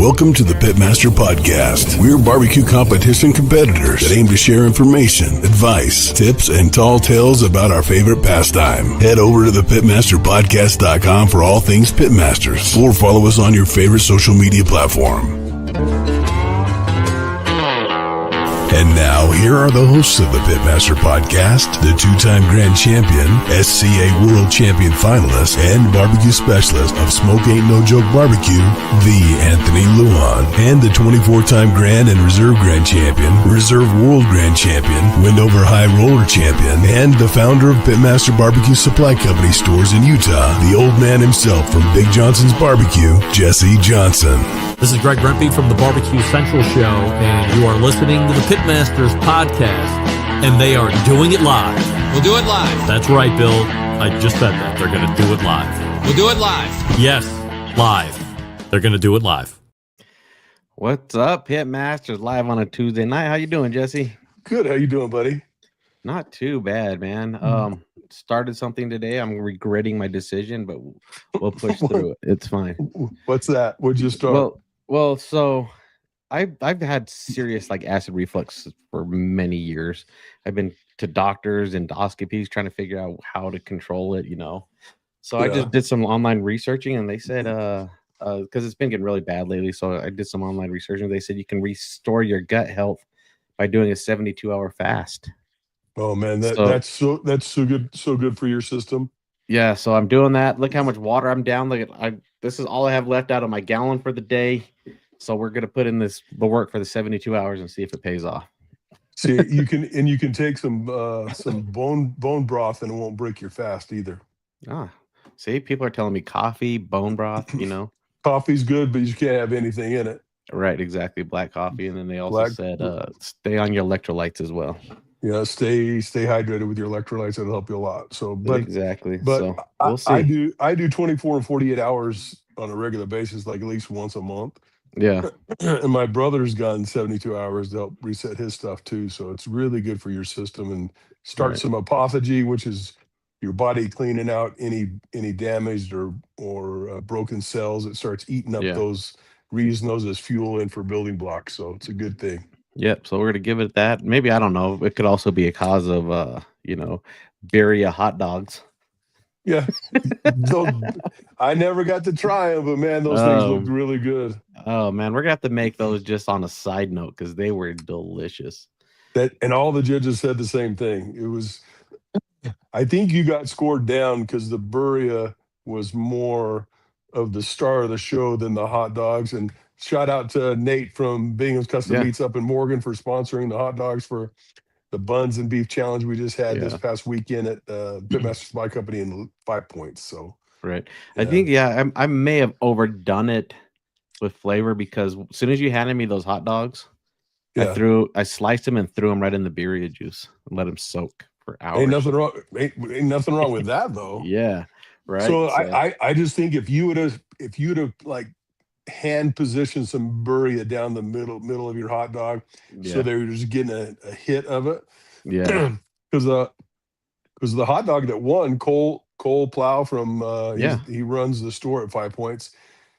Welcome to the Pitmaster Podcast. We're barbecue competition competitors that aim to share information, advice, tips, and tall tales about our favorite pastime. Head over to thepitmasterpodcast.com for all things Pitmasters, or follow us on your favorite social media platform. And now, here are the hosts of the Pitmaster Podcast, the two-time grand champion, SCA World Champion finalist, and barbecue specialist of Smoke Ain't No Joke Barbecue, the Anthony Luan, and the 24-time grand and reserve grand champion, reserve world grand champion, Windover High Roller champion, and the founder of Pitmaster Barbecue Supply Company stores in Utah, the old man himself from Big Johnson's Barbecue, Jesse Johnson. This is Greg Rempe from the Barbecue Central Show, and you are listening to the Pitmasters Podcast, and they are doing it live. We'll do it live. That's right, Bill. I just said that. They're going to do it live. We'll do it live. Yes, live. They're going to do it live. What's up, Pitmasters? Live on a Tuesday night. How you doing, Jesse? Good. How you doing, buddy? Not too bad, man. Started something today. I'm regretting my decision, but we'll push through it. It's fine. What's that? What'd you start? Well, so I've had serious acid reflux for many years. I've been to doctors, endoscopies, trying to figure out how to control it, So I just did some online researching, and they said, because it's been getting really bad lately. So I did some online research, and they said you can restore your gut health by doing a 72-hour fast. Oh man, that's so good for your system. Yeah, so I'm doing that. Look how much water I'm down. This is all I have left out of my gallon for the day. So we're gonna put in the work for the 72 hours and see if it pays off. See, you can take some bone broth and it won't break your fast either. See, people are telling me coffee, bone broth. Coffee's good, but you can't have anything in it. Right, exactly. Black coffee, and then they also said stay on your electrolytes as well. Yeah, stay hydrated with your electrolytes. It'll help you a lot. So, exactly. But so we'll see. I do 24 and 48 hours on a regular basis, at least once a month. Yeah. And my brother's gotten 72 hours to help reset his stuff too. So it's really good for your system and start some autophagy, which is your body cleaning out any damaged or broken cells. It starts eating up those, reusing those as fuel and for building blocks. So it's a good thing. Yep. So we're going to give it that. Maybe, I don't know. It could also be a cause of, birria hot dogs. Yeah. I never got to try them, but man, those things looked really good. Oh man, we're going to have to make those just on a side note because they were delicious. And all the judges said the same thing. It was, I think you got scored down because the birria was more of the star of the show than the hot dogs. And shout out to Nate from Bingham's Custom Meats up in Morgan for sponsoring the hot dogs for the Buns and Beef Challenge we just had this past weekend at Pitmaster Supply Company in 5 Points. So right. I think I may have overdone it with flavor because as soon as you handed me those hot dogs, I sliced them and threw them right in the birria juice and let them soak for hours. Ain't nothing wrong with that though. Yeah. Right. So I just think if you would have hand position some birria down the middle of your hot dog, so they were just getting a hit of it. Yeah, because the hot dog that won, Cole Plow from he runs the store at 5 Points.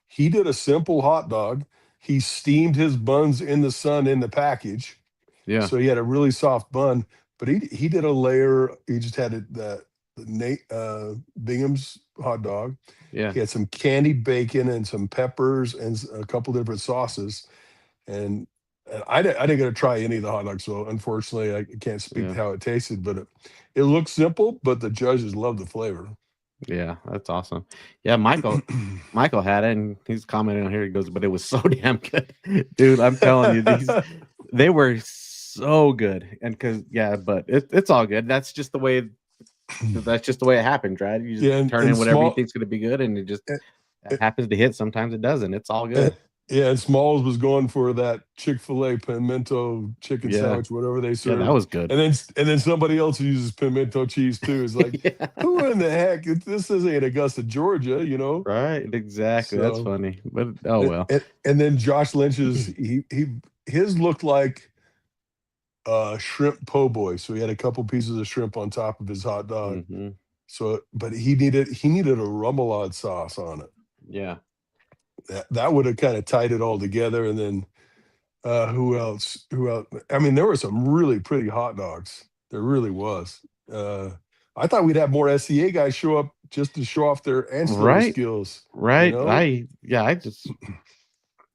He did a simple hot dog. He steamed his buns in the sun in the package. Yeah, so he had a really soft bun. But he did a layer. He just had the Nate Bingham's hot dog. Yeah, he had some candied bacon and some peppers and a couple different sauces, and I didn't get to try any of the hot dogs, so unfortunately I can't speak to how it tasted. But it looked simple, but the judges loved the flavor. Yeah, that's awesome. Yeah, Michael had it, and he's commenting on here. He goes, "But it was so damn good, dude. I'm telling you, they were so good." And but it's all good. That's just the way. That's just the way it happens, right? You just turn in whatever you think's going to be good, and it happens to hit. Sometimes it doesn't. It's all good. And Smalls was going for that Chick-fil-A pimento chicken sandwich, whatever they serve. Yeah, that was good. And then somebody else uses pimento cheese too. It's like, who in the heck? This ain't Augusta, Georgia, Right, exactly. So, that's funny. But oh well. And then Josh Lynch's his looked like shrimp po' boy. So he had a couple pieces of shrimp on top of his hot dog. Mm-hmm. So, but he needed a remoulade sauce on it. Yeah. that would have kind of tied it all together. And then who else? I mean, there were some really pretty hot dogs. There really was. I thought we'd have more SCA guys show up just to show off their ancillary skills. Right. You know?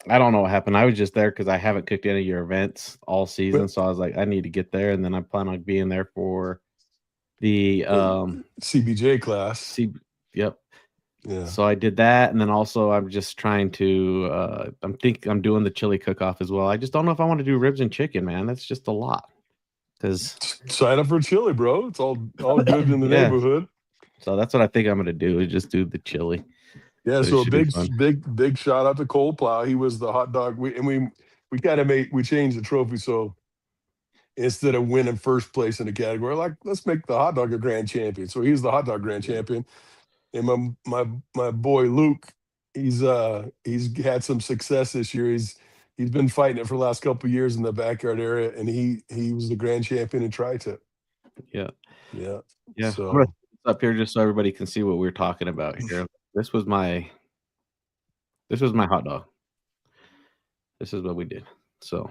I don't know what happened. I was just there because I haven't cooked any of your events all season. So I was like, I need to get there. And then I plan on being there for the CBJ class. Yep. Yeah. So I did that. And then also I'm just trying to I'm doing the chili cook-off as well. I just don't know if I want to do ribs and chicken, man. That's just a lot. Because sign up for chili, bro. It's all good in the neighborhood. So that's what I think I'm gonna do, is just do the chili. Yeah, so a big shout out to Cole Plow. He was the hot dog. We kind of we changed the trophy. So instead of winning first place in the category, like, let's make the hot dog a grand champion. So he's the hot dog grand champion. And my boy Luke, he's had some success this year. He's been fighting it for the last couple of years in the backyard area, and he was the grand champion in tri-tip. Yeah. So I'm gonna put this up here just so everybody can see what we're talking about here. This was my hot dog. This is what we did. So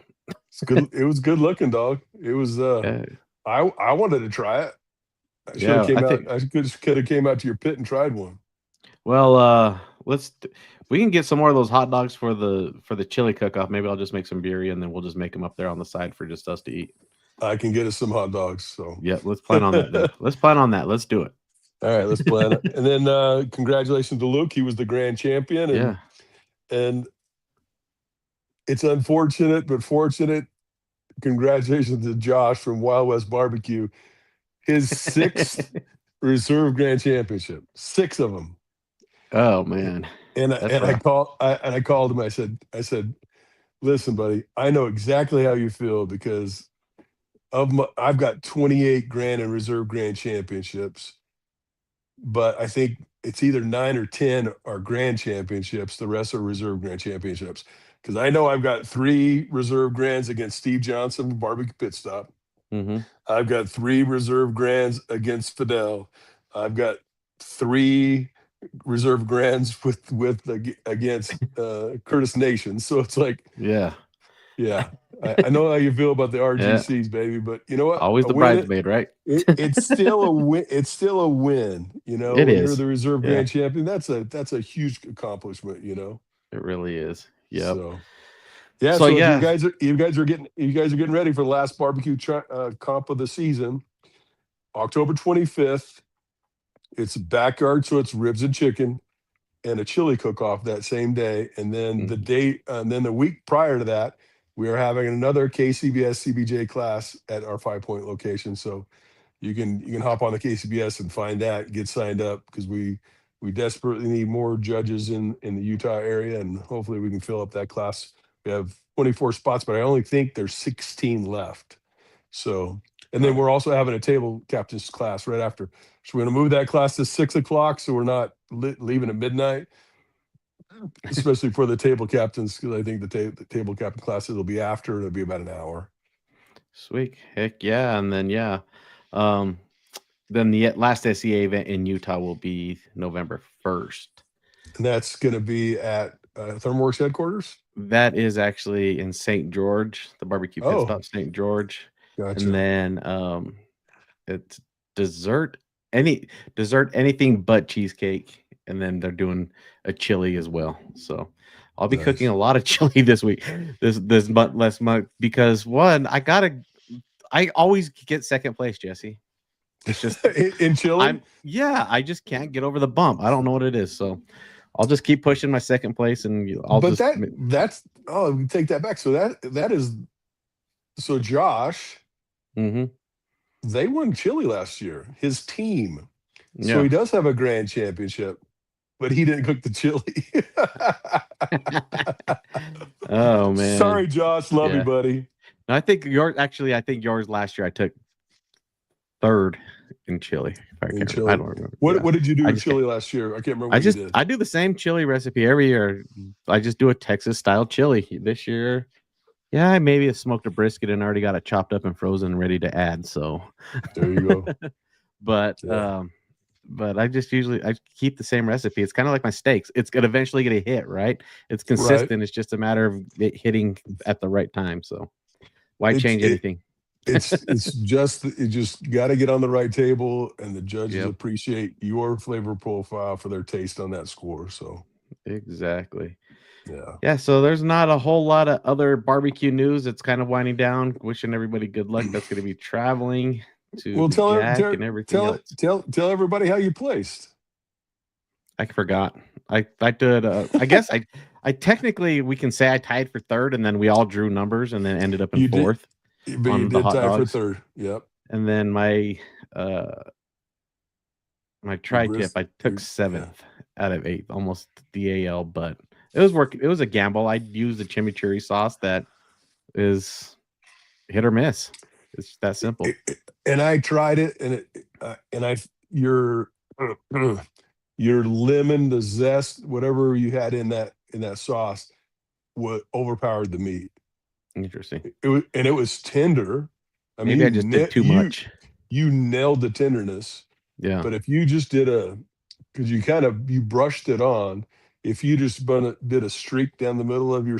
it's good. It was good looking, dog. It was. I wanted to try it. I could have came out to your pit and tried one. Well, we can get some more of those hot dogs for the chili cook-off. Maybe I'll just make some birria, and then we'll just make them up there on the side for just us to eat. I can get us some hot dogs. So yeah, let's plan on that. Then. Let's plan on that. Let's do it. All right, let's plan it. And then congratulations to Luke. He was the grand champion. And it's unfortunate, but fortunate. Congratulations to Josh from Wild West Barbecue. His 6th reserve grand championship. 6 of them. Oh man. And I called him. I said, listen, buddy, I know exactly how you feel because I've got 28 grand and reserve grand championships. But I think it's either 9 or 10 are grand championships. The rest are reserve grand championships. Because I know I've got 3 reserve grands against Steve Johnson, Barbecue Pit Stop. Mm-hmm. I've got 3 reserve grands against Fidel. I've got 3 reserve grands against Curtis Nation. So it's like, yeah. I know how you feel about the RGCs, baby, but you know what? Always the bridesmaid, right? It's still a win. It's still a win. You know, it is. You're the reserve grand champion. That's a huge accomplishment. You know, it really is. Yeah. So you guys are getting ready for the last barbecue comp of the season, October 25th. It's backyard, so it's ribs and chicken, and a chili cook-off that same day. And then the week prior to that, we are having another KCBS CBJ class at our 5 Point location. So you can hop on the KCBS and find that, get signed up, because we desperately need more judges in the Utah area, and hopefully we can fill up that class. We have 24 spots, but I only think there's 16 left. So, and then we're also having a table captain's class right after. So we're going to move that class to 6 o'clock, so we're not leaving at midnight, especially for the table captains, because I think the table captain classes will be after. It'll be about an hour. Sweet. Heck yeah. And then, then the last SCA event in Utah will be November 1st. And that's going to be at ThermoWorks headquarters? That is actually in St. George, the barbecue pit stop, St. George. Gotcha. And then it's dessert, anything but cheesecake. And then they're doing a chili as well. So I'll be cooking a lot of chili this week, this month, last month, because I always get second place, Jesse. It's just in chili. I just can't get over the bump. I don't know what it is. So I'll just keep pushing my second place, and we take that back. So that is Josh. Mm-hmm. They won chili last year. His team. Yeah. So he does have a grand championship, but he didn't cook the chili. Oh man. Sorry, Josh. Love you, buddy. No, I think yours last year I took 3rd in chili. I don't remember. What did you do in chili last year? I can't remember. I do the same chili recipe every year. I just do a Texas style chili. This year, I maybe smoked a brisket and already got it chopped up and frozen, ready to add. So there you go. But but I keep the same recipe. It's kind of like my steaks. It's gonna eventually get a hit, right? It's consistent. Right. It's just a matter of it hitting at the right time. So why change anything? You just got to get on the right table, and the judges appreciate your flavor profile for their taste on that score. So exactly. Yeah. So there's not a whole lot of other barbecue news. It's kind of winding down. Wishing everybody good luck. That's going to be traveling to Jack and everything else. Tell everybody how you placed. I forgot. I did. I guess I technically we can say I tied for third, and then we all drew numbers, and then ended up in fourth. But you did tie for third. Yep. And then my tri-tip, I took 7th out of 8, almost DAL, but it was working. It was a gamble. I used the chimichurri sauce that is hit or miss. It's that simple. And I tried it, and your lemon, the zest, whatever you had in that sauce, overpowered the meat. Interesting. It was tender. Maybe I just did too much. You nailed the tenderness. Yeah. But if you just did because you brushed it on, if you just did a streak down the middle of your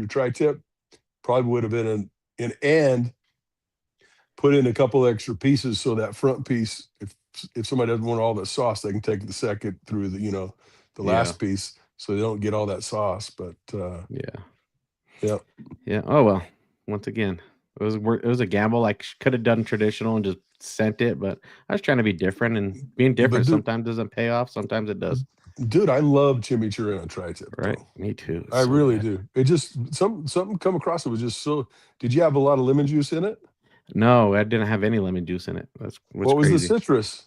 tri-tip, probably would have been and put in a couple extra pieces so that front piece, if somebody doesn't want all that sauce, they can take the second through the last piece, so they don't get all that sauce. But yeah. Oh well. Once again, it was a gamble. I could have done traditional and just sent it, but I was trying to be different, and being different sometimes doesn't pay off. Sometimes it does. Dude, I love chimichurri on tri-tip. Right, me too. I really do. It just something come across. It was just so. Did you have a lot of lemon juice in it? No, I didn't have any lemon juice in it. What was the citrus?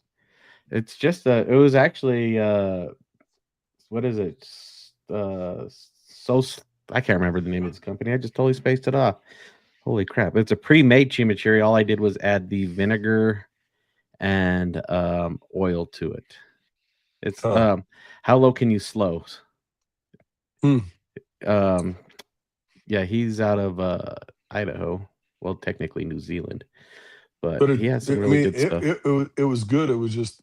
It's just it was actually what is it? I can't remember the name of this company. I just totally spaced it off. Holy crap. It's a pre-made chimichurri. All I did was add the vinegar and oil to it. It's how low can you slow? Yeah, he's out of Idaho. Well, technically New Zealand. But he has some really good stuff. It was good. It was just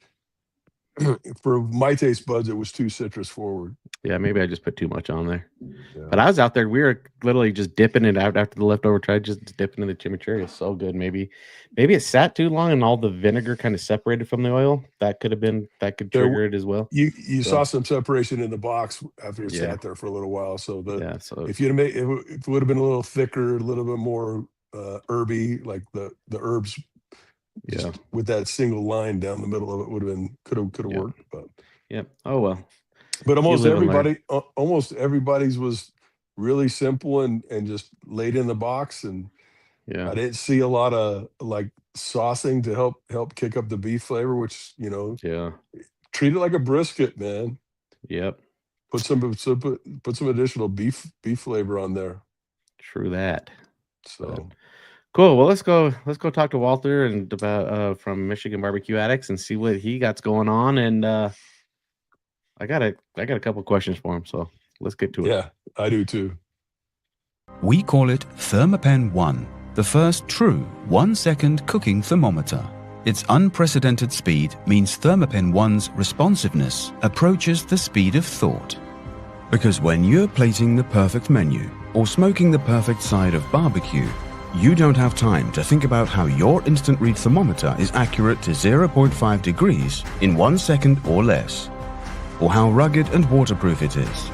for my taste buds, it was too citrus forward. Yeah, maybe I just put too much on there. Yeah. But I was out there. We were literally just dipping it out after the leftover try, just dipping in the chimichurri. It's so good. Maybe it sat too long and all the vinegar kind of separated from the oil. That could trigger it as well. You saw some separation in the box after it sat there for a little while. So if you'd have made it would have been a little thicker, a little bit more herby, like the herbs. With that single line down the middle of it would have been could have worked. But oh well. But almost everybody's was really simple and just laid in the box, and I didn't see a lot of like saucing to help kick up the beef flavor, which treat it like a brisket, man. Yep. Put some additional beef flavor on there. True that. So cool. Well, let's go talk to Walter and about from Michigan BBQ Addicts and see what he got going on. And I got a couple questions for him, so let's get to it. Yeah, I do too. We call it Thermapen 1, the first true 1-second cooking thermometer. Its unprecedented speed means Thermapen 1's responsiveness approaches the speed of thought. Because when you're plating the perfect menu or smoking the perfect side of barbecue, you don't have time to think about how your instant read thermometer is accurate to 0.5 degrees in 1 second or less, or how rugged and waterproof it is,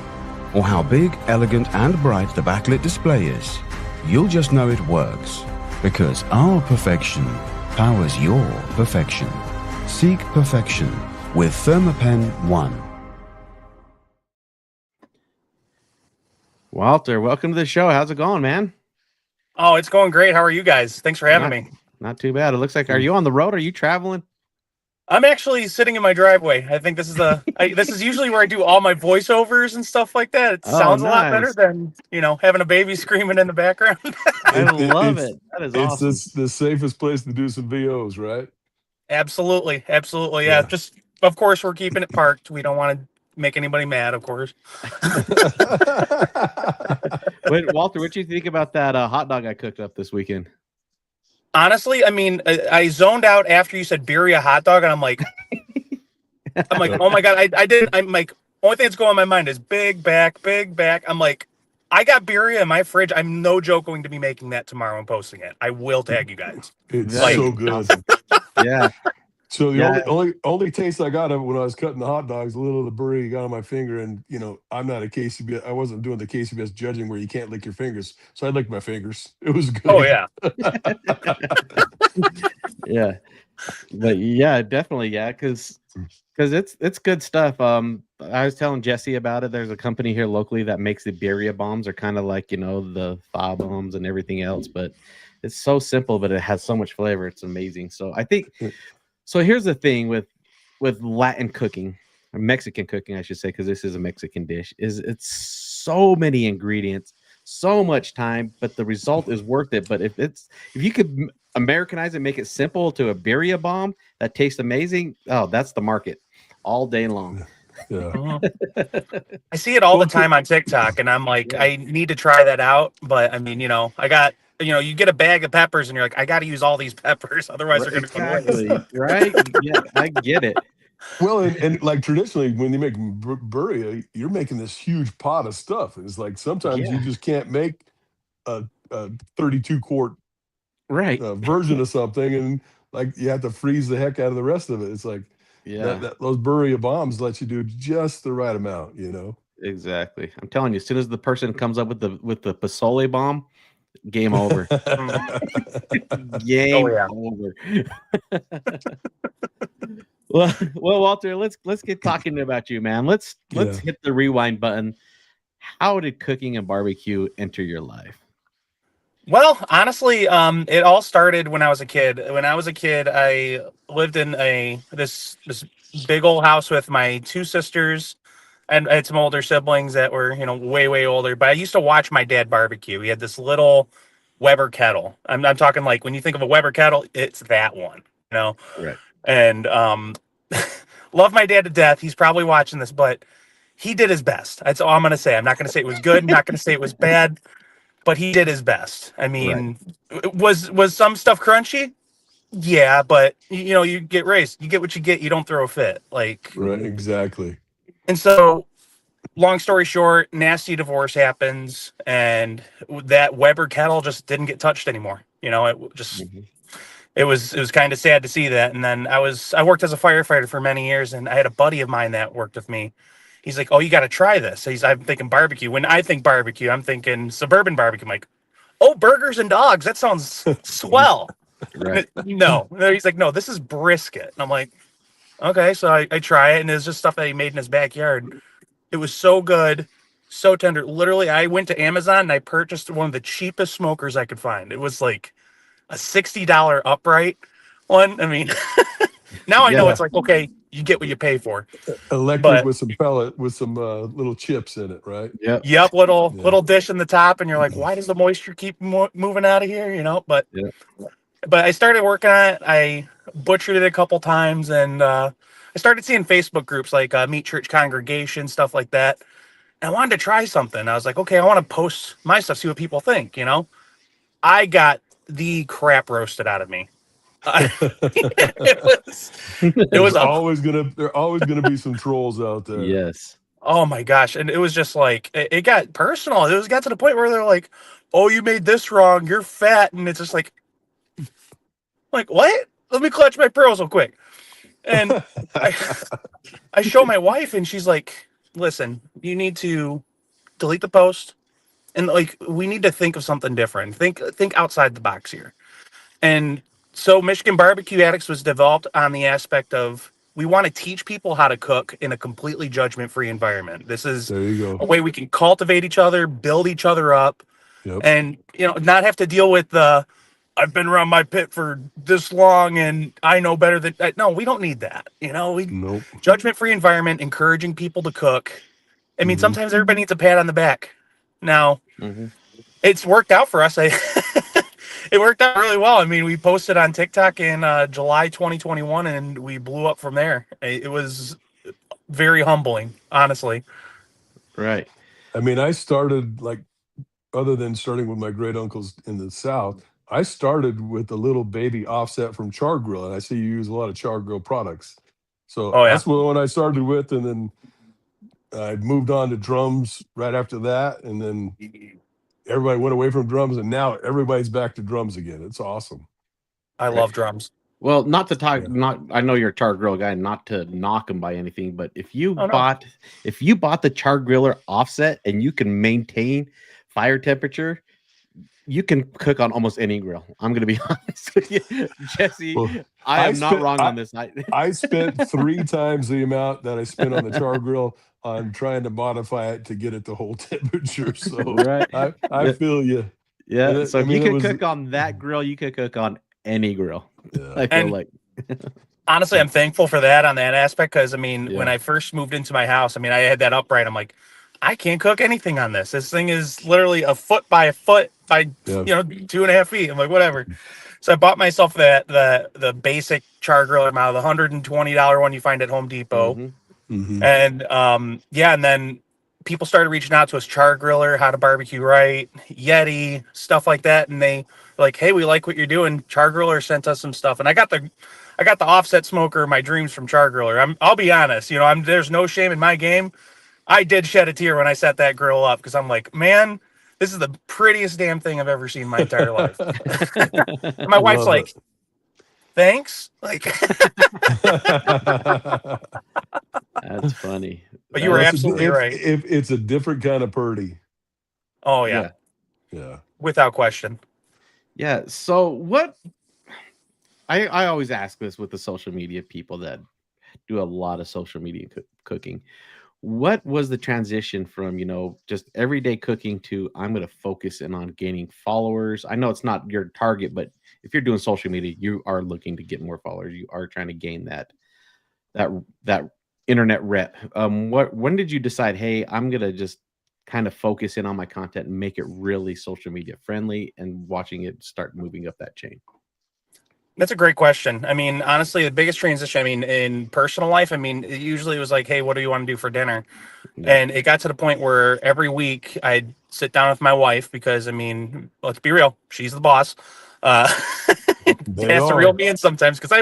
or how big, elegant and bright the backlit display is. You'll just know it works, because our perfection powers your perfection. Seek perfection with Thermapen 1. Walter, welcome to the show. How's it going, man? Oh, it's going great. How are you guys? Thanks for having me. Not too bad. It looks like, are you on the road? Are you traveling? I'm actually sitting in my driveway. I think this is this is usually where I do all my voiceovers and stuff like that. It sounds a lot better than, having a baby screaming in the background. I love it. That is awesome. It's the safest place to do some VOs, right? Absolutely. Yeah. Just, of course, we're keeping it parked. We don't want to make anybody mad, of course. Wait, Walter, what do you think about that hot dog I cooked up this weekend? Honestly, I mean, I zoned out after you said birria hot dog, and I'm like, I'm like, oh my God, I'm like, only thing that's going on in my mind is big back. I'm like, I got birria in my fridge. I'm no joke going to be making that tomorrow and posting it. I will tag you guys. It's Like, so good. Awesome. Yeah. So the only taste I got of it when I was cutting the hot dogs, a little of the burrito got on my finger, and I'm not a KCBS. I wasn't doing the KCBS judging where you can't lick your fingers, so I licked my fingers. It was good. Oh yeah. Yeah. But yeah, definitely, yeah, because it's good stuff. I was telling Jesse about it. There's a company here locally that makes the birria bombs. Are kind of like the thaw bombs and everything else, but it's so simple, but it has so much flavor. It's amazing. So I think. So here's the thing with Latin cooking, or Mexican cooking, I should say, because this is a Mexican dish. It's so many ingredients, so much time, but the result is worth it. But if you could Americanize it, make it simple to a birria bomb that tastes amazing, oh, that's the market all day long. Yeah. I see it all the time on TikTok, and I'm like, I need to try that out. But I mean, I got, you get a bag of peppers, and you're like, I got to use all these peppers, otherwise they're going to go waste. Right? Yeah, I get it. Well, and like traditionally, when you make burrito, you're making this huge pot of stuff. It's like sometimes you just can't make a 32 quart version of something, and like you have to freeze the heck out of the rest of it. It's like those burrito bombs let you do just the right amount, Exactly. I'm telling you, as soon as the person comes up with the pozole bomb, game over. Game over. Well, Walter, let's get talking about you, man. Let's hit the rewind button. How did cooking and barbecue enter your life? Well, honestly, it all started when I was a kid. When I was a kid, I lived in this big old house with my two sisters, and I had some older siblings that were, way older. But I used to watch my dad barbecue. He had this little Weber kettle. I'm talking like when you think of a Weber kettle, it's that one, Right. And love my dad to death. He's probably watching this, but he did his best. That's all I'm gonna say. I'm not gonna say it was good. I'm not gonna say it was bad. But he did his best. I mean, was some stuff crunchy? Yeah, but you get raised. You get what you get. You don't throw a fit. Like, right, exactly. And so, long story short, nasty divorce happens, and that Weber kettle just didn't get touched anymore. It just it was kind of sad to see that. And then I worked as a firefighter for many years, and I had a buddy of mine that worked with me. He's like, oh, you got to try this. I'm thinking barbecue. When I think barbecue, I'm thinking suburban barbecue. I'm like, oh, burgers and dogs. That sounds swell. Right. No. He's like, no, this is brisket. And I'm like, okay. So I try it, and it's just stuff that he made in his backyard. It was so good, so tender. Literally, I went to Amazon, and I purchased one of the cheapest smokers I could find. It was like a $60 upright one. I mean, now I know it's like, okay, you get what you pay for. Electric with some pellet, with some little chips in it, right? Yep. Little dish in the top, and you're like, why does the moisture keep moving out of here? But I started working on it. I butchered it a couple times, and I started seeing Facebook groups like Meat Church Congregation, stuff like that. And I wanted to try something. I was like, okay, I want to post my stuff, see what people think. I got the crap roasted out of me. It was always gonna be some trolls out there. Yes. Oh my gosh. And it was just like, it got personal. It got to the point where they're like, oh, you made this wrong, you're fat. And it's just like what? Let me clutch my pearls real quick. And I show my wife, and she's like, listen, you need to delete the post, and we need to think of something different. Think outside the box here. And so Michigan BBQ Addicts was developed on the aspect of, we want to teach people how to cook in a completely judgment-free environment. This is a way we can cultivate each other, build each other up, and not have to deal with the, I've been around my pit for this long and I know better than that. No, we don't need that. Judgment-free environment, encouraging people to cook. I mean, sometimes everybody needs a pat on the back. Now, it's worked out for us. It worked out really well. I mean, we posted on TikTok in July 2021, and we blew up from there. It was very humbling, honestly. Right. I mean, I started other than starting with my great uncles in the South, I started with a little baby offset from Char Grill, and I see you use a lot of Char Grill products. So Oh, yeah. that's the one I started with, and then I moved on to drums right after that, and then everybody went away from drums, and now everybody's back to drums again. It's awesome. I love drums. Well, not to talk, Yeah. I know you're a char grill guy, not to knock them by anything, but if you Oh, no. bought the char griller offset and you can maintain fire temperature, you can cook on almost any grill. I'm going to be honest with you, Jesse. Well, I am not wrong on this. I spent 3 times the amount that I spent on the char grill on trying to modify it to get it to hold temperature. So Right. I feel you. Yeah. So I if mean, you it could was- cook on that grill, you could cook on any grill. Yeah. I feel And- like. Honestly, I'm thankful for that on that aspect because, I mean, Yeah. when I first moved into my house, I mean, I had that upright. I'm like, I can't cook anything on this. This thing is literally a foot by 2.5 feet. I'm like, whatever. So I bought myself the basic char griller model, the $120 one you find at Home Depot. Mhm. Mhm. And and then people started reaching out to us, char griller, how to barbecue right, Yeti, stuff like that. And they were like, hey, we like what you're doing. Char griller sent us some stuff. And I got the offset smoker of my dreams from char griller. I'll be honest, there's no shame in my game. I did shed a tear when I set that grill up because I'm like, man, this is the prettiest damn thing I've ever seen in my entire life. My wife's Love like, thanks. Like, That's funny. But you were It's- absolutely it's- right. It's a different kind of purdy. oh yeah, Yeah. without question. Yeah. So what I always ask this with the social media people that do a lot of social media cooking. What was the transition from, just everyday cooking to I'm going to focus in on gaining followers? I know it's not your target, but if you're doing social media, you are looking to get more followers. You are trying to gain that internet rep. When did you decide, hey, I'm going to just kind of focus in on my content and make it really social media friendly and watching it start moving up that chain? That's a great question. I mean, honestly, the biggest transition, I mean, in personal life, I mean, it usually was like, hey, what do you want to do for dinner? Yeah. And it got to the point where every week I'd sit down with my wife because, I mean, let's be real, she's the boss. It They has to are. reel me in sometimes because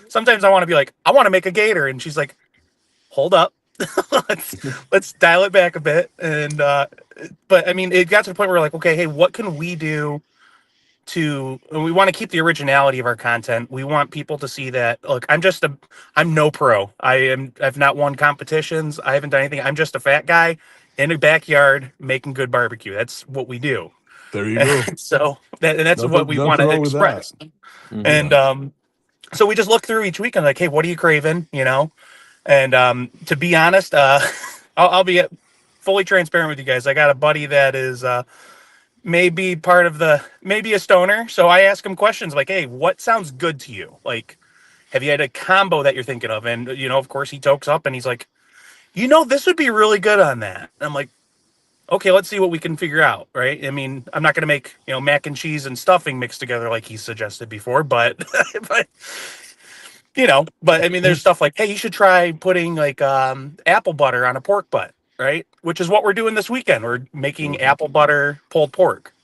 sometimes I want to be like, I want to make a gator. And she's like, hold up. let's dial it back a bit. And, but I mean, it got to the point where we're like, okay, hey, what can we do we want to keep the originality of our content. We want people to see that, look, I'm no pro. I've not won competitions. I haven't done anything. I'm just a fat guy in a backyard making good barbecue. That's what we do. There you go. So that's Nothing- what we want nothing to wrong with that. express. Mhm. And so we just look through each week and like, hey, what are you craving? And to be honest, I'll be fully transparent with you guys. I got a buddy that is maybe a stoner. So I ask him questions like, hey, what sounds good to you? Like, have you had a combo that you're thinking of? And, of course he tokes up and he's like, this would be really good on that. And I'm like, okay, let's see what we can figure out. Right. I mean, I'm not going to make, mac and cheese and stuffing mixed together like he suggested before, but, but I mean, there's stuff like, hey, you should try putting like apple butter on a pork butt. Right, which is what we're doing this weekend. We're making apple butter pulled pork,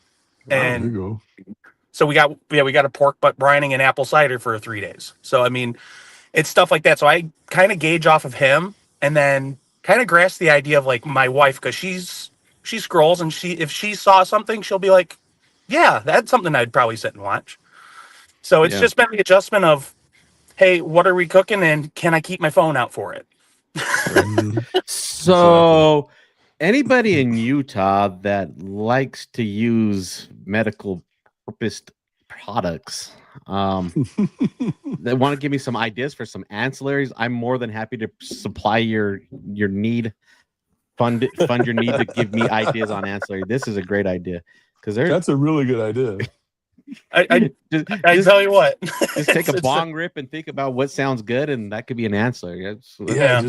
There and you go. so we got a pork butt brining and apple cider for 3 days. So I mean, it's stuff like that. So I kind of gauge off of him, and then kind of grasp the idea of like my wife because she scrolls and if she saw something, she'll be like, yeah, that's something I'd probably sit and watch. So it's just been the adjustment of, hey, what are we cooking, and can I keep my phone out for it? So anybody in Utah that likes to use medical purposed products, they want to give me some ideas for some ancillaries, I'm more than happy to supply your need, fund your need to give me ideas on ancillary. This is a great idea because That's a really good idea. I just tell you what, just take a It's- bong rip and think about what sounds good, and that could be an ancillary. Yeah,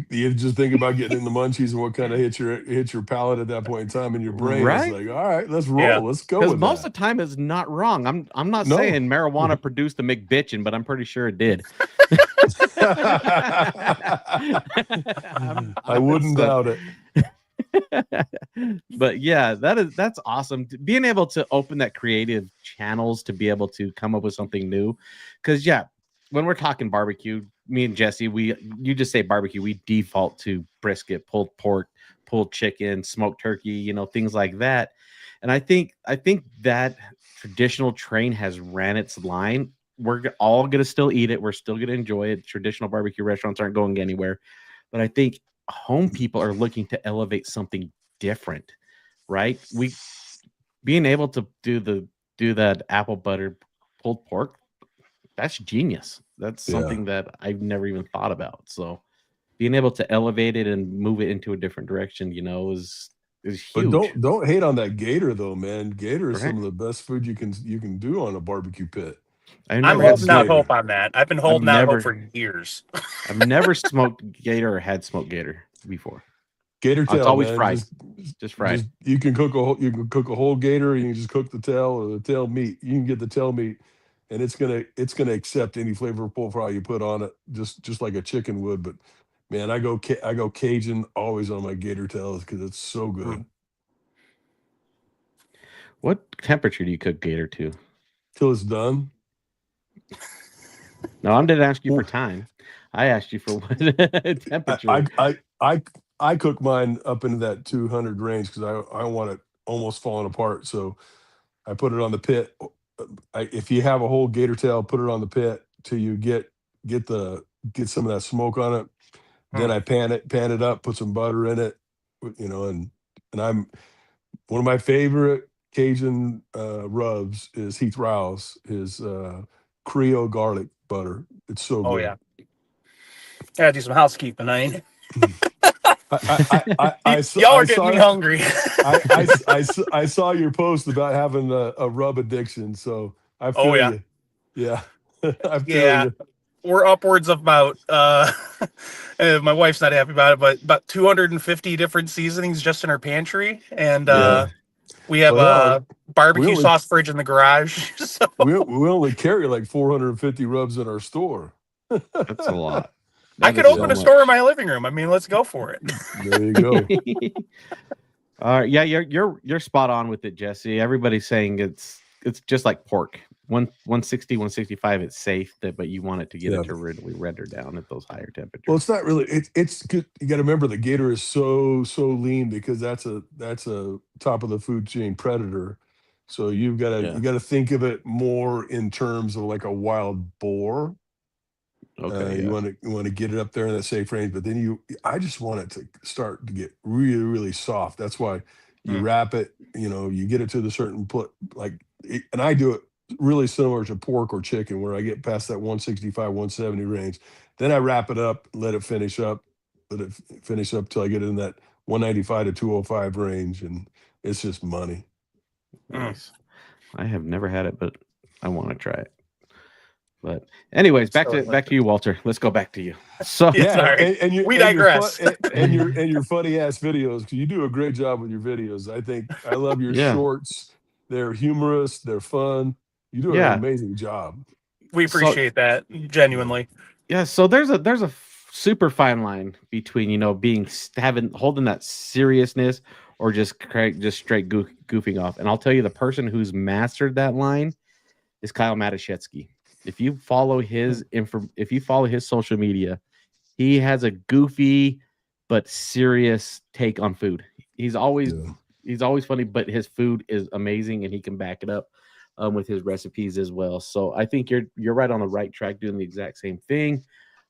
you just think about getting in the munchies and what kind of hits your palate at that point in time in your brain. Right. It's like, all right, let's roll. Yeah. Let's go Because with most that. of the time it's not wrong. I'm not No. saying marijuana produced the McBitchin', but I'm pretty sure it did. I wouldn't doubt it. But yeah, that's awesome. Being able to open that creative channels to be able to come up with something new. Because yeah, when we're talking barbecue, me and Jesse, you just say barbecue, we default to brisket, pulled pork, pulled chicken, smoked turkey, things like that. And I think that traditional train has ran its line. We're all going to still eat it. We're still going to enjoy it. Traditional barbecue restaurants aren't going anywhere. But I think home people are looking to elevate something different, right? Being able to do that apple butter pulled pork, that's genius. That's something that I've never even thought about. So being able to elevate it and move it into a different direction, is huge. But don't hate on that gator though, man. Gator is some of the best food you can do on a barbecue pit. I'm holding out hope on that. I've been holding out hope for years. I've never smoked gator or had smoked gator before. Gator tail, it's always man. fried. Just fried. You can cook a whole gator. You can just cook the tail or the tail meat. You can get the tail meat, and it's gonna accept any flavorful fry you put on it, just like a chicken would. But man, I go Cajun always on my gator tails because it's so good. What temperature do you cook gator to? Till it's done. No, I didn't ask you for time. I asked you for what temperature. I cook mine up into that 200 range because I want it almost falling apart. So I put it on the pit. If you have a whole gator tail, put it on the pit till you get some of that smoke on it. Then I pan it up, put some butter in it, and I'm one of my favorite Cajun rubs is Heath Rouse, his Creole garlic butter. It's so good. Oh yeah. Gotta do some housekeeping, ain't Y'all are getting me hungry. I saw your post about having a rub addiction, so I feel you. Yeah. I feel you. We're upwards of about my wife's not happy about it, but about 250 different seasonings just in her pantry, and we have barbecue sauce fridge in the garage. So. We only carry like 450 rubs in our store. That's a lot. I could open a store in my living room. I mean, let's go for it. There you go. Yeah, you're spot on with it, Jesse. Everybody's saying it's just like pork. 160, 165, it's safe, but you want it to get it to really render down at those higher temperatures. Well, it's not really. It's good. You got to remember the gator is so lean because that's a top of the food chain predator. So you got to think of it more in terms of like a wild boar. Okay, you want to get it up there in that safe range, but then I just want it to start to get really, really soft. That's why you wrap it. You get it to the certain and I do it really similar to pork or chicken, where I get past that 165, 170 range. Then I wrap it up, let it finish up till I get in that 195 to 205 range, and it's just money. Nice. I have never had it, but I want to try it. But anyways, back to you, Walter. Let's go back to you. So we digress. And your funny ass videos, because you do a great job with your videos. I love your shorts. They're humorous. They're fun. You do an amazing job. We appreciate that genuinely. Yeah. So there's a super fine line between holding that seriousness or just straight goofing off. And I'll tell you, the person who's mastered that line is Kyle Matuszewski. If you follow his social media, he has a goofy but serious take on food. He's always funny, but his food is amazing, and he can back it up with his recipes as well. So I think you're right on the right track, doing the exact same thing.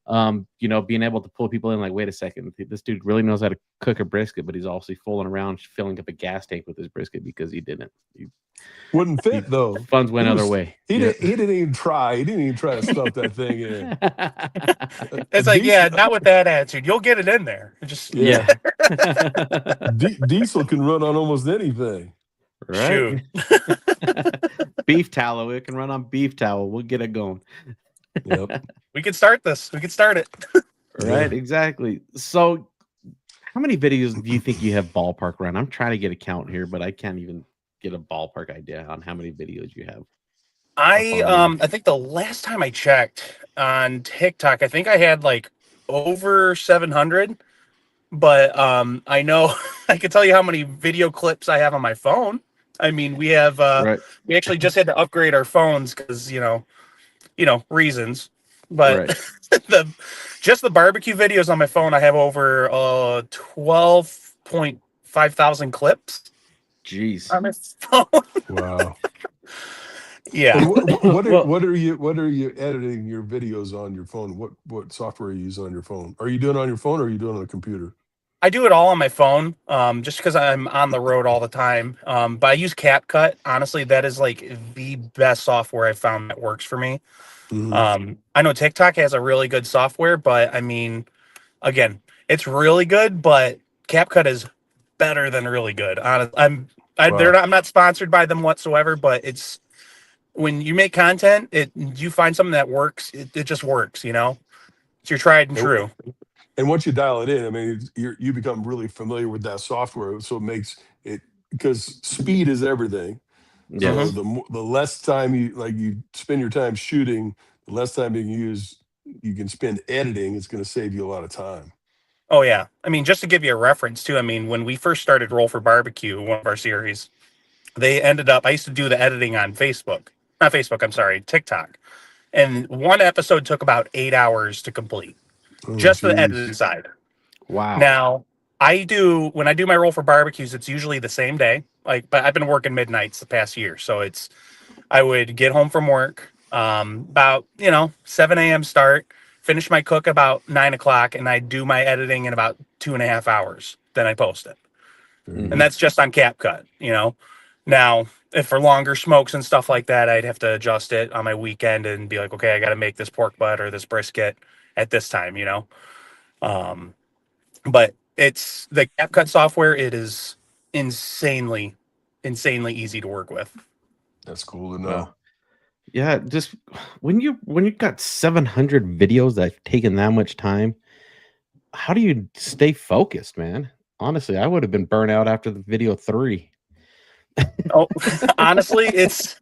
Being able to pull people in, like, wait a second, this dude really knows how to cook a brisket, but he's also fooling around filling up a gas tank with his brisket because he didn't. Wouldn't fit though. Funds went other way. He didn't even try. He didn't even try to stuff that thing in. It's like, not with that attitude. You'll get it in there. Diesel can run on almost anything. Right? Shoot. Beef tallow. It can run on beef tallow. We'll get it going. Yep. We can start this. We can start it. Right, exactly. So how many videos do you think you have ballpark run? I'm trying to get a count here, but I can't even get a ballpark idea on how many videos you have. I think the last time I checked on TikTok, I think I had like over 700. But I know I can tell you how many video clips I have on my phone. I mean, we have we actually just had to upgrade our phones because you know reasons. but just the barbecue videos on my phone, I have over 12.5 thousand clips. Jeez. On my phone. Wow. Yeah. And what Well, are you editing your videos on your phone? What software are you using on your phone? Are you doing it on your phone or are you doing it on a computer? I do it all on my phone, just because I'm on the road all the time. But I use CapCut. Honestly, that is like the best software I found that works for me. Mm-hmm. I know TikTok has a really good software, but I mean, again, it's really good, but CapCut is better than really good. Wow. I'm not sponsored by them whatsoever, but it's when you make content, you find something that works, it just works, you know? It's your tried and And, true. and once you dial it in, I mean, you become really familiar with that software, so it makes it because speed is everything. yes. So Mhm. the less time you spend your time shooting, the less time you can spend editing. It's going to save you a lot of time. Oh yeah. I mean, just to give you a reference too, I mean, when we first started Roll for Barbecue, one of our series, I used to do the editing on Facebook. Not Facebook, I'm sorry, TikTok. And one episode took about 8 hours to complete. Oh, Just the geez. editing side. Wow. Now, when I do my Roll for Barbecues, it's usually the same day. But I've been working midnights the past year. So I would get home from work, about 7 a.m. start, finish my cook about 9 o'clock, and I do my editing in about 2.5 hours. Then I post it, Very and Hmm. good. that's just on CapCut. Now if for longer smokes and stuff like that, I'd have to adjust it on my weekend and be like, okay, I got to make this pork butt or this brisket at this time. Um, but it's the CapCut software. It is insanely, insanely easy to work with. That's cool to Wow. know. Yeah, just when you got 700 videos that have taken that much time, how do you stay focused, man? Honestly, I would have been burnt out after the video 3. Oh, honestly, it's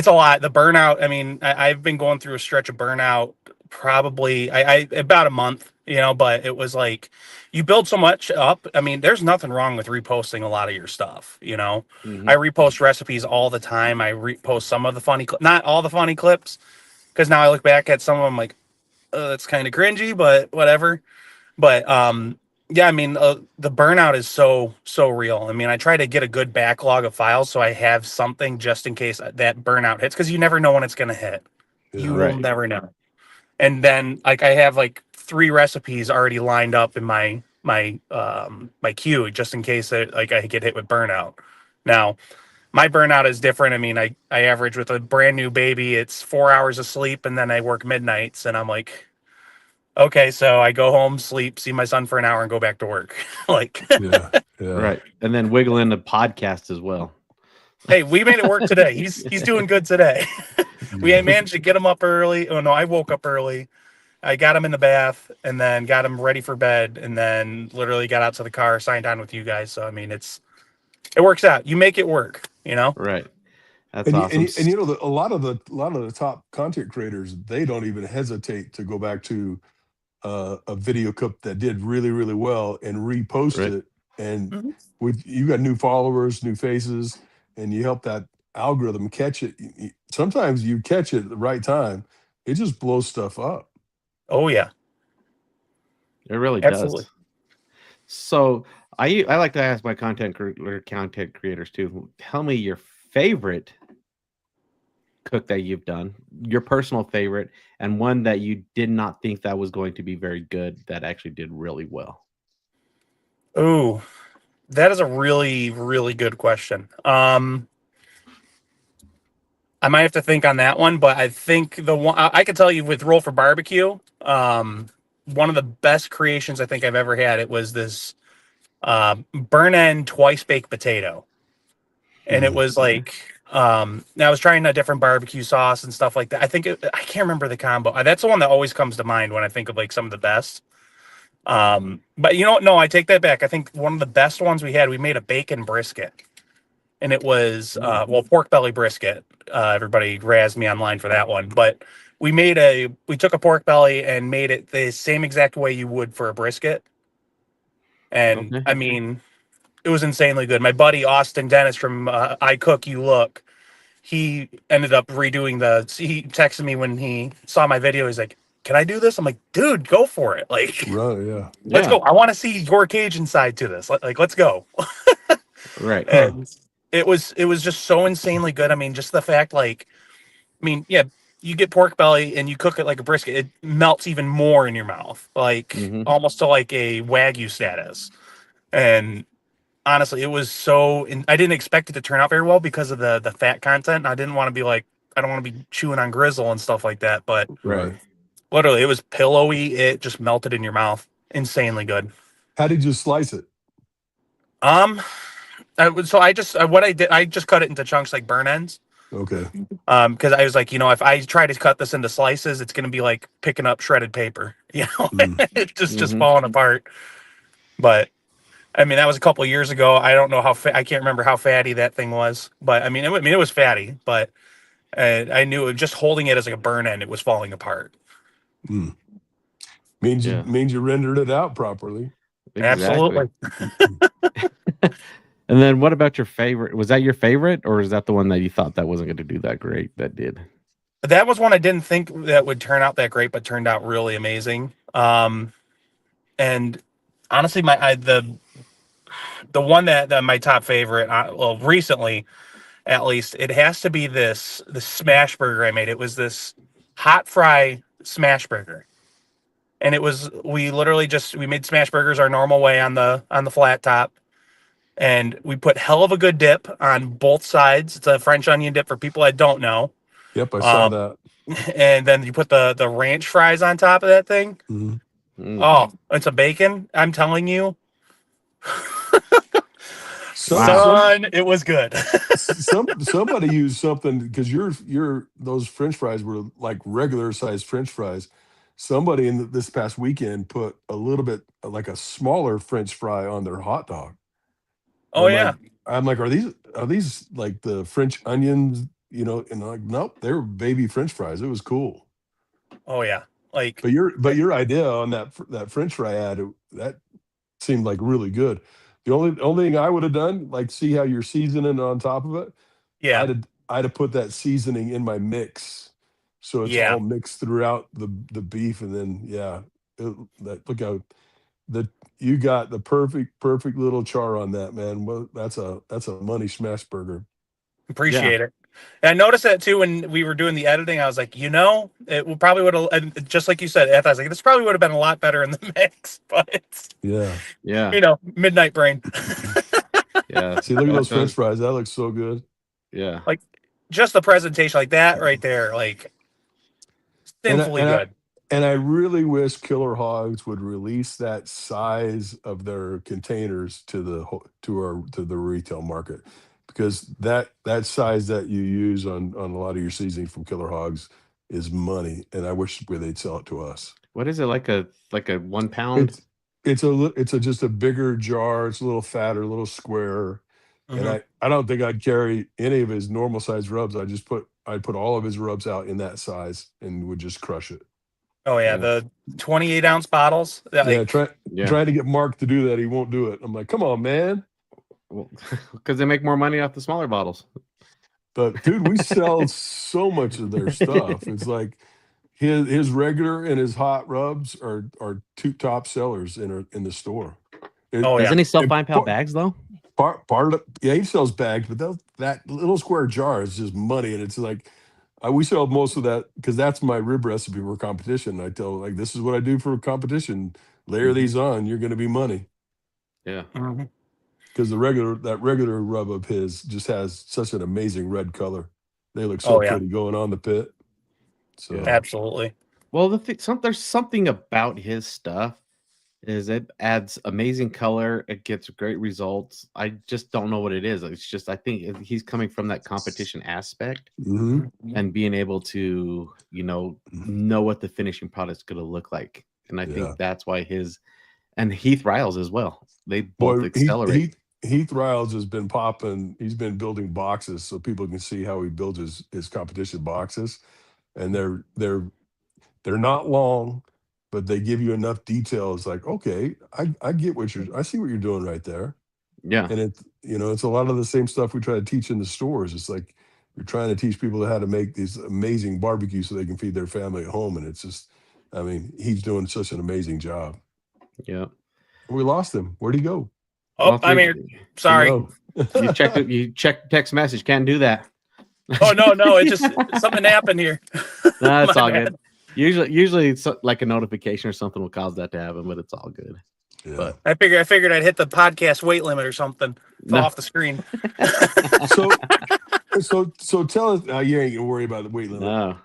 a lot. The burnout. I mean, I've been going through a stretch of burnout probably I about a month, but it was like you build so much up. I mean, there's nothing wrong with reposting a lot of your stuff. I Mhm. repost recipes all the time. I repost some of the not all the funny clips, because now I look back at some of them like, oh, that's kind of cringy, but whatever. But yeah, I mean, the burnout is so real. I mean, I try to get a good backlog of files so I have something just in case that burnout hits, because you never know when it's going to hit. You Yeah. will Right. never know. And then like I have like 3 recipes already lined up in my queue just in case that like I get hit with burnout. Now, my burnout is different. I mean, I average with a brand new baby, it's 4 hours of sleep, and then I work midnights, and I'm like, okay, so I go home, sleep, see my son for an hour, and go back to work. Like, Yeah. Yeah. Right. And then wiggle in the podcast as well. hey, we made it work today. He's doing good today. We Yeah. managed to get him up early. Oh no, I woke up early. I got him in the bath and then got him ready for bed, and then literally got out to the car, signed on with you guys. So I mean, it works out. You make it work. Right. That's And awesome. a lot of the top content creators, they don't even hesitate to go back to a video clip that did really really well and repost Right. it. And Mhm. with you got new followers, new faces, and you help that algorithm catch it. Sometimes you catch it at the right time. It just blows stuff up. Oh yeah, It really absolutely. does. So I like to ask my content creators too. Tell me your favorite cook that you've done, your personal favorite, and one that you did not think that was going to be very good that actually did really well. Ooh, that is a really really good question. I might have to think on that one, but I think the one I can tell you with Roll for Barbecue, one of the best creations I think I've ever had. It was this burn end twice baked potato, and it Mm. was like I was trying a different barbecue sauce and stuff like that. I can't remember the combo. That's the one that always comes to mind when I think of like some of the best. But you know what? No, I take that back. I think one of the best ones we made a bacon brisket, and it was pork belly brisket. Everybody razzed me online for that one, but we took a pork belly and made it the same exact way you would for a brisket, and Okay. I mean, it was insanely good. My buddy Austin Dennis from I Cook You Look, he ended up redoing he texted me when he saw my video. He's like, can I do this? I'm like, dude, go for it. Like, Right, yeah. let's go. I want to see your Cajun side to this. Like, let's go. Right. And it was just so insanely good. I mean, just the fact, like, I mean, yeah, you get pork belly and you cook it like a brisket, it melts even more in your mouth, like almost to like a Wagyu status. And honestly, it was so. I didn't expect it to turn out very well because of the fat content. I didn't want to be like, I don't want to be chewing on grizzle and stuff like that. But Right. literally, it was pillowy. It just melted in your mouth. Insanely good. How did you slice it? So I just what I did, I just cut it into chunks like burn ends. Okay. Because I was like, if I try to cut this into slices, it's gonna be like picking up shredded paper. It's just falling apart. But I mean, that was a couple of years ago. I don't know I can't remember how fatty that thing was. But I mean, it was fatty. But I knew just holding it as like a burn end, it was falling apart. Means you rendered it out properly. Exactly. Absolutely. And then what about your favorite? Was that your favorite, or is that the one that you thought that wasn't going to do that great that did? That was one I didn't think that would turn out that great, but turned out really amazing. And honestly, the one that my top favorite, well, recently at least, it has to be the smash burger I made. It was this hot fry smash burger, and we made smash burgers our normal way on the flat top. And we put hell of a good dip on both sides. It's a French onion dip for people that don't know. Yep, I saw that. And then you put the ranch fries on top of that thing. Oh, and some bacon. I'm telling you. Son, it was good. Somebody used something, because those French fries were like regular sized French fries. Somebody this past weekend put a little bit like a smaller French fry on their hot dog. Oh, yeah. I'm like, are these like the French onions? And like, nope, they were baby French fries. It was cool. Oh yeah, like. But your idea on that French fry ad, that seemed like really good. The only thing I would have done, like, see how you're seasoning on top of it. Yeah. I'd have put that seasoning in my mix, so it's all mixed throughout the beef, and then look how you got the perfect little char on that, man. Well, that's a money smash burger. Appreciate it. And I noticed that too when we were doing the editing. I was like, it probably would have, and just like you said, I was like, this probably would have been a lot better in the mix. But yeah, midnight brain. Yeah. See, look at those French fries. That looks so good. Yeah. Like just the presentation, like that right there, like sinfully good. And I really wish Killer Hogs would release that size of their containers to the retail market, because that size that you use on a lot of your seasoning from Killer Hogs is money, and I wish they'd sell it to us. What is it, like a 1 pound? It's just a bigger jar. It's a little fatter, a little square. And I don't think I'd carry any of his normal size rubs. I'd put all of his rubs out in that size and would just crush it. Oh yeah, the 28-ounce bottles. Trying to get Mark to do that, he won't do it. I'm like, come on, man. Well, because they make more money off the smaller bottles. But dude, we sell so much of their stuff. It's like his regular and his hot rubs are two top sellers in the store. Doesn't he sell 5-pound bags though? Part of he sells bags, but that little square jar is just money, and it's like. We sell most of that because that's my rib recipe for competition. I tell, like, this is what I do for competition. Layer these on, you're going to be money. Yeah. Because that regular rub of his just has such an amazing red color. They look so pretty going on the pit. So absolutely. Well, there's something about his stuff is it adds amazing color. It gets great results. I just don't know what it is. It's just, I think he's coming from that competition aspect and being able to, know what the finishing product's going to look like. And I think that's why and Heath Riles as well. They both accelerate. Heath Riles has been popping. He's been building boxes so people can see how he builds his competition boxes. And they're not long, but they give you enough details. Like, okay, I get I see what you're doing right there. Yeah. And it's a lot of the same stuff we try to teach in the stores. It's like, you're trying to teach people how to make these amazing barbecues so they can feed their family at home. And it's just, I mean, he's doing such an amazing job. Yeah. We lost him. Where'd he go? Oh, I'm here. Sorry. No. You checked text message. Can't do that. Oh no, it just something happened here. No, it's My all bad. good. Usually it's like a notification or something will cause that to happen, but it's all good. Yeah. But I figured I'd hit the podcast weight limit or something. Fell off the screen. So tell us. You ain't gonna worry about the weight limit. no.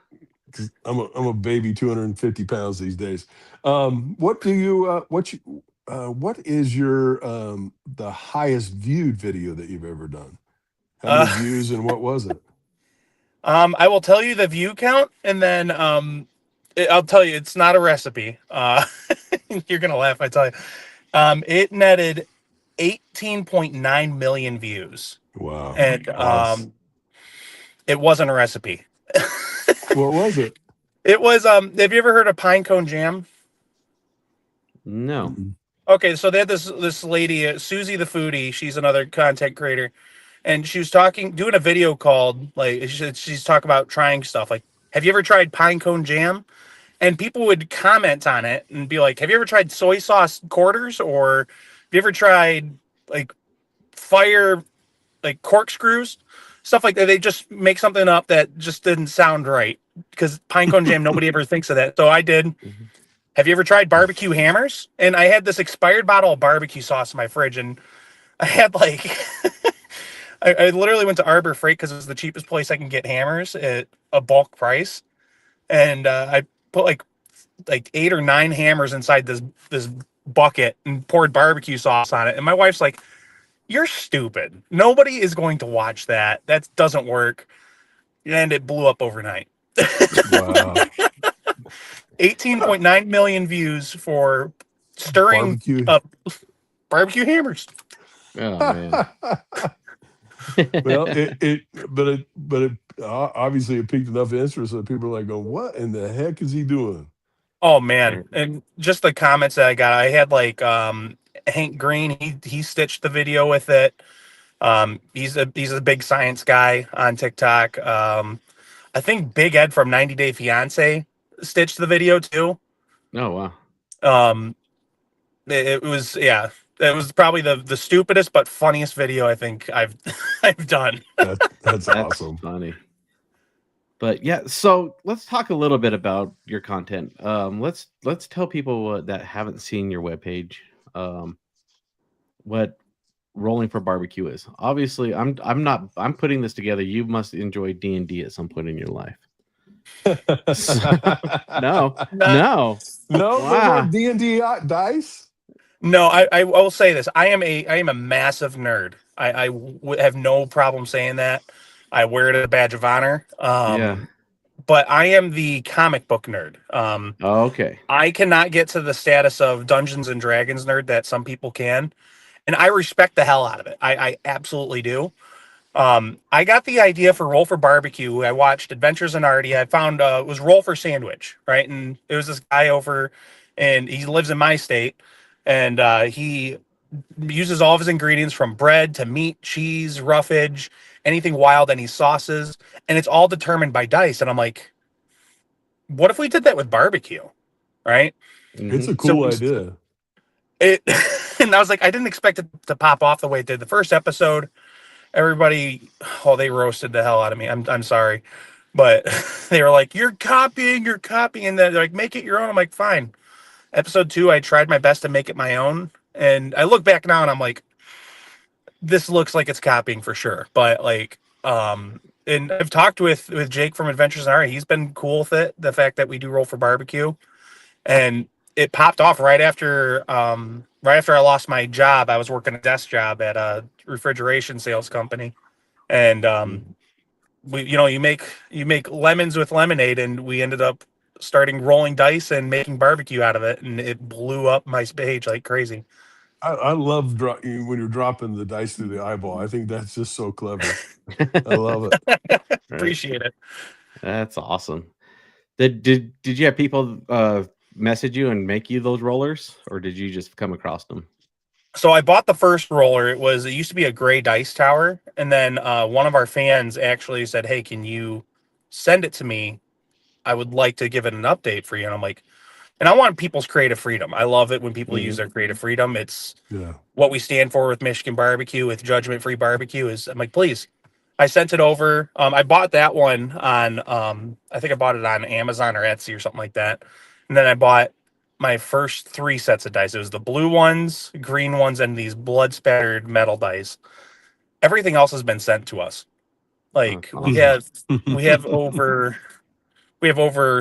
I'm a baby, 250 pounds these days. What do you? What is your the highest viewed video that you've ever done? How many views and what was it? I will tell you the view count, and then I'll tell you it's not a recipe. You're gonna laugh, I tell you. It netted 18.9 million views. Wow. And Nice. it wasn't a recipe. What was it? It was have you ever heard of pine cone jam? No. Okay, so they had this lady, Susie the Foodie. She's another content creator, and she was doing a video called like she's talking about trying stuff. Like, have you ever tried pine cone jam? And people would comment on it and be like, have you ever tried soy sauce quarters, or have you ever tried like fire like corkscrews, stuff like that? They just make something up that just didn't sound right, because pine cone jam, nobody ever thinks of that. So I did. Have you ever tried barbecue hammers? And I had this expired bottle of barbecue sauce in my fridge, and I had like I literally went to Arbor Freight because it was the cheapest place I can get hammers at a bulk price, and I put like 8 or 9 hammers inside this bucket and poured barbecue sauce on it. And my wife's like, "You're stupid. Nobody is going to watch that. That doesn't work." And it blew up overnight. Wow. 18.9 million views for stirring Barbecue. up barbecue hammers. Oh man. Well, but it obviously it piqued enough interest that people are like, going, "What in the heck is he doing?" Oh man. And just the comments that I got, I had like Hank Green, he stitched the video with it. He's a big science guy on TikTok. I think Big Ed from 90 Day Fiance stitched the video too. Oh wow. It was probably the stupidest but funniest video I think I've done. That's awesome. Funny. But yeah, so let's talk a little bit about your content. Let's tell people that haven't seen your webpage what Rolling for Barbecue is. Obviously, I'm putting this together. You must enjoy D&D at some point in your life. No. Wow. D&D dice. No, I will say this. I am a massive nerd. I have no problem saying that. I wear it as a badge of honor. But I am the comic book nerd. Okay. I cannot get to the status of Dungeons and Dragons nerd that some people can. And I respect the hell out of it. I absolutely do. I got the idea for Roll for Barbecue. I watched Adventures in Artie. I found it was Roll for Sandwich, right? And it was this guy over, and he lives in my state, and he uses all of his ingredients from bread to meat, cheese, roughage, anything wild, any sauces, and it's all determined by dice. And I'm like, what if we did that with barbecue, right? It's a cool idea. And I was like, I didn't expect it to pop off the way it did. The first episode, everybody, they roasted the hell out of me. I'm sorry, but they were like, you're copying, and they're like, make it your own. I'm like, fine. Episode 2, I tried my best to make it my own, and I look back now and I'm like, this looks like it's copying for sure. But like, and I've talked with Jake from Adventures in Artie. He's been cool with it. The fact that we do Roll for Barbecue, and it popped off right after I lost my job. I was working a desk job at a refrigeration sales company, and you make lemons with lemonade, and we ended up starting rolling dice and making barbecue out of it, and it blew up my page like crazy. I love when you're dropping the dice through the eyeball. I think that's just so clever. I love it. Appreciate it. That's awesome. Did you have people message you and make you those rollers, or did you just come across them? So I bought the first roller. It used to be a gray dice tower, and then one of our fans actually said, "Hey, can you send it to me? I would like to give it an update for you." And I'm like, and I want people's creative freedom. I love it when people use their creative freedom. It's what we stand for with Michigan BBQ, with judgment-free barbecue. Is I'm like, please. I sent it over. I bought that one on, I think I bought it on Amazon or Etsy or something like that. And then I bought my first 3 sets of dice. It was the blue ones, green ones, and these blood spattered metal dice. Everything else has been sent to us. Like Awesome. we have over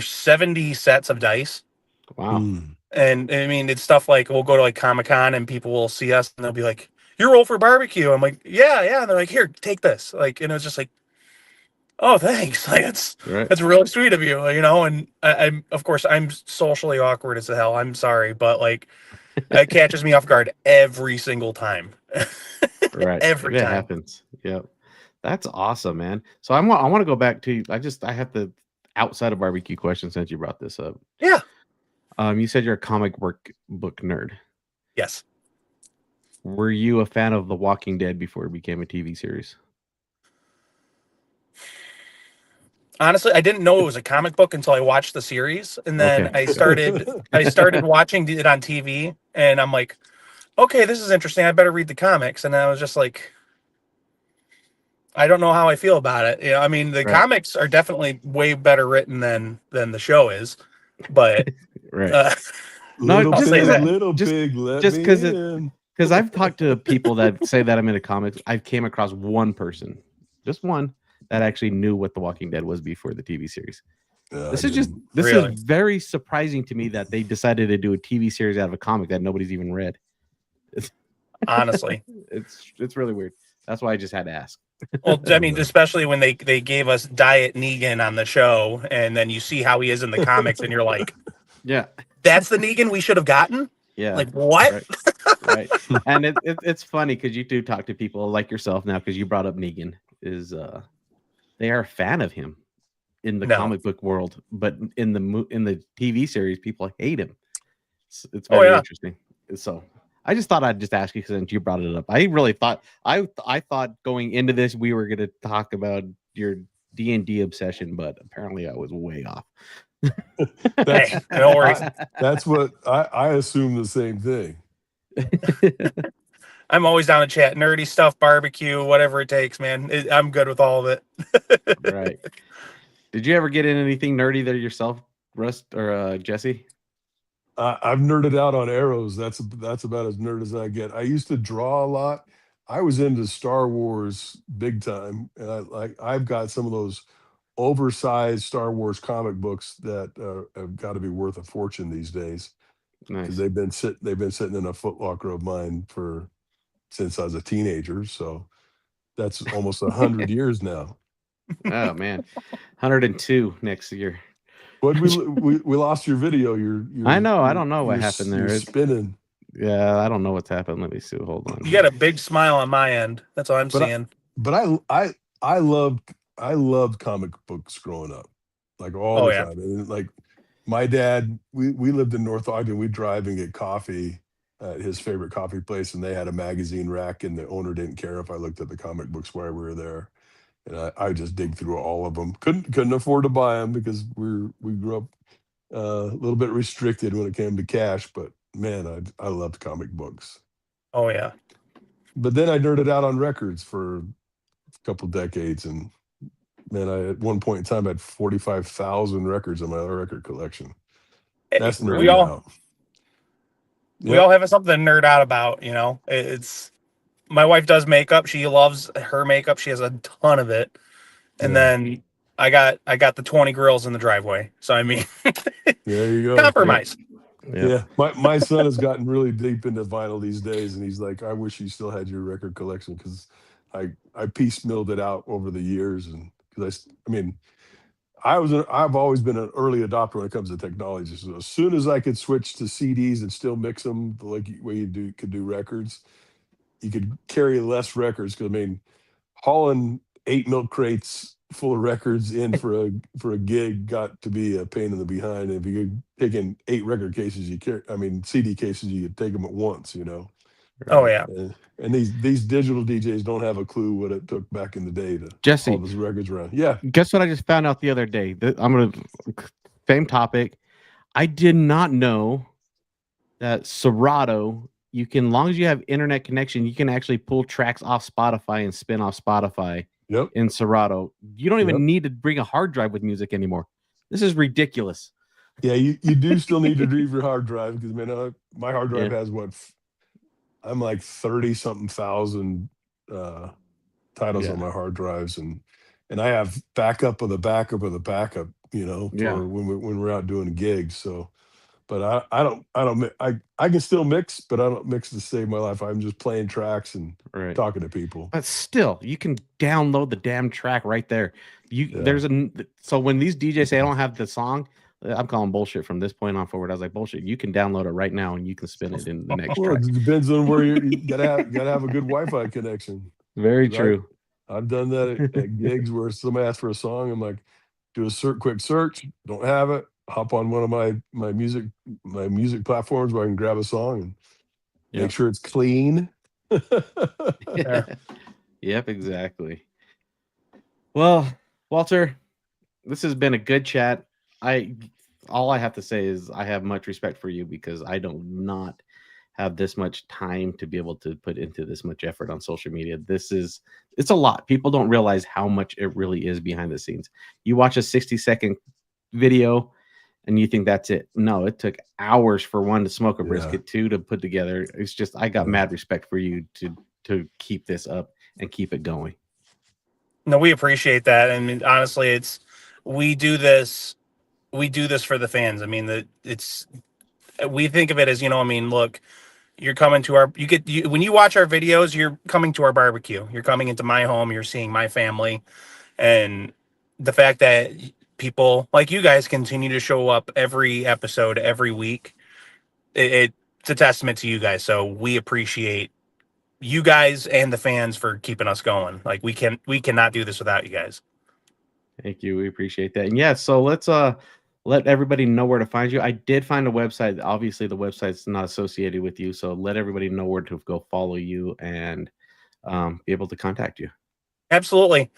70 sets of dice. Wow. And I mean, it's stuff like we'll go to like Comic-Con and people will see us and they'll be like, "You're roll for barbecue." I'm like, yeah. And they're like, "Here, take this." Like, and it's just like, "Oh, thanks." Like that's really sweet of you, you know. And I'm of course I'm socially awkward as hell. I'm sorry, but like it catches me off guard every single time. Right. Every it time. happens. Yep. That's awesome, man. So I want to go back to I have the outside of barbecue question since you brought this up. Yeah. You said you're a comic book nerd. Yes. Were you a fan of The Walking Dead before it became a TV series? Honestly, I didn't know it was a comic book until I watched the series, and then I started watching it on TV, and I'm like, okay, this is interesting. I better read the comics. And I was just like, I don't know how I feel about it. You know, I mean, the comics are definitely way better written than the show is, but little because I've talked to people that say that I'm into comics. I came across one person, just one, that actually knew what The Walking Dead was before the TV series. This is very surprising to me that they decided to do a TV series out of a comic that nobody's even read. Honestly, it's really weird. That's why I just had to ask. Well, I mean, especially when they gave us Diet Negan on the show, and then you see how he is in the comics, and you're like, yeah, that's the Negan we should have gotten. Yeah, like what? Right. And it's funny because you do talk to people like yourself now, because you brought up Negan. They are a fan of him in the comic book world, but in the TV series, people hate him. It's very interesting. So I just thought I'd just ask you since you brought it up. I really thought I thought going into this we were going to talk about your D&D obsession, but apparently I was way off. Hey, no worries. That's what I assume the same thing. I'm always down to chat nerdy stuff, barbecue, whatever it takes, man. I'm good with all of it. Right. Did you ever get in anything nerdy there yourself, Russ or Jesse? I've nerded out on arrows. That's about as nerd as I get. I used to draw a lot. I was into Star Wars big time, and I've got some of those oversized Star Wars comic books that have got to be worth a fortune these days. Nice. They've been sitting in a footlocker of mine since I was a teenager. So that's almost 100 years now. Oh man, 102 next year. But we lost your video. I know. I don't know what happened there. It's spinning. Yeah, I don't know what's happened. Let me see. Hold on. You got a big smile on my end. That's all I'm seeing. But I loved comic books growing up, like all the time. And like my dad, we lived in North Ogden. We'd drive and get coffee at his favorite coffee place, and they had a magazine rack, and the owner didn't care if I looked at the comic books while we were there. And I just dig through all of them. Couldn't afford to buy them because we grew up a little bit restricted when it came to cash. But man, I loved comic books. Oh yeah. But then I nerded out on records for a couple decades, and man, I at one point in time had 45,000 records in my record collection. That's nerding out. We all have something to nerd out about, you know. It's my wife does makeup. She loves her makeup. She has a ton of it. And then I got the 20 grills in the driveway. So I mean, there you go. Compromise. Yeah. My son has gotten really deep into vinyl these days, and he's like, I wish you still had your record collection, because I piecemealed it out over the years, and because I've always been an early adopter when it comes to technology. So as soon as I could switch to CDs and still mix them the way you could do records, you could carry less records. Because I mean, hauling 8 milk crates full of records in for a gig got to be a pain in the behind. And if you could take in 8 record cases, CD cases, you could take them at once, you know. Oh yeah. And these digital DJs don't have a clue what it took back in the day to Jesse, all those records around. Yeah. Guess what I just found out the other day? Same topic. I did not know that Serato, you can, as long as you have internet connection, you can actually pull tracks off Spotify and spin off Spotify. Yep. In Serato. You don't even need to bring a hard drive with music anymore. This is ridiculous. Yeah, you do still need to leave your hard drive because my hard drive has I'm like 30-something thousand titles on my hard drives, and I have backup of the backup of the backup, for when we're out doing gigs. So, but I can still mix, but I don't mix to save my life. I'm just playing tracks and talking to people. But still, you can download the damn track right there. So when these DJs say I don't have the song, I'm calling bullshit from this point on forward. I was like, bullshit. You can download it right now and you can spin it in the next track. It depends on where you gotta have a good Wi-Fi connection. Very true. I've done that at gigs where somebody asks for a song. I'm like, do a quick search. Don't have it. Hop on one of my music platforms where I can grab a song and make sure it's clean. Yep, exactly. Well, Walter, this has been a good chat. All I have to say is I have much respect for you because I do not have this much time to be able to put into this much effort on social media. It's a lot. People don't realize how much it really is behind the scenes. You watch a 60-second video and you think that's it. No, it took hours for one to smoke a brisket, two to put together. It's just, I got mad respect for you to keep this up and keep it going. No, we appreciate that. I mean, honestly, we do this for the fans. I mean, we think of it as, look, you're coming to when you watch our videos, you're coming to our barbecue. You're coming into my home. You're seeing my family. And the fact that people like you guys continue to show up every episode, every week, it's a testament to you guys. So we appreciate you guys and the fans for keeping us going. Like we cannot do this without you guys. Thank you. We appreciate that. And so let's let everybody know where to find you. I did find a website. Obviously, the website's not associated with you, so let everybody know where to go follow you and be able to contact you. Absolutely.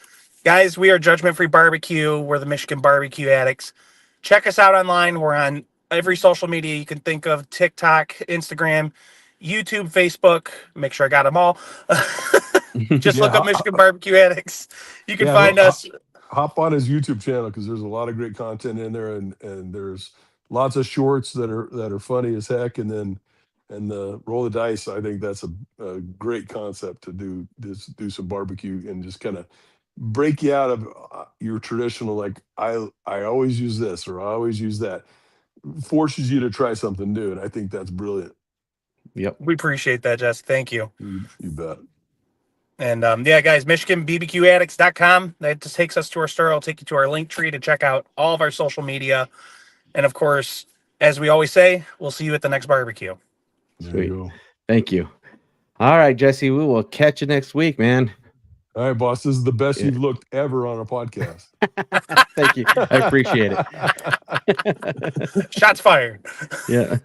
Guys, we are Judgment Free Barbecue. We're the Michigan BBQ Addicts. Check us out online. We're on every social media you can think of: TikTok, Instagram, YouTube, Facebook. Make sure I got them all. Just look up Michigan BBQ Addicts. You can find us. Hop on his YouTube channel because there's a lot of great content in there, and there's lots of shorts that are funny as heck, and the roll the dice. I think that's a great concept to do some barbecue and just kind of break you out of your traditional, like I always use this or I always use that. Forces you to try something new, and I think that's brilliant. Yep, we appreciate that, Jess. Thank you. You bet. And guys, MichiganBBQAddicts.com. That just takes us to our store. I'll take you to our link tree to check out all of our social media. And of course, as we always say, we'll see you at the next barbecue. There you go. Thank you. All right, Jesse, we will catch you next week, man. All right, boss. This is the best you've looked ever on a podcast. Thank you. I appreciate it. Shots fired. Yeah.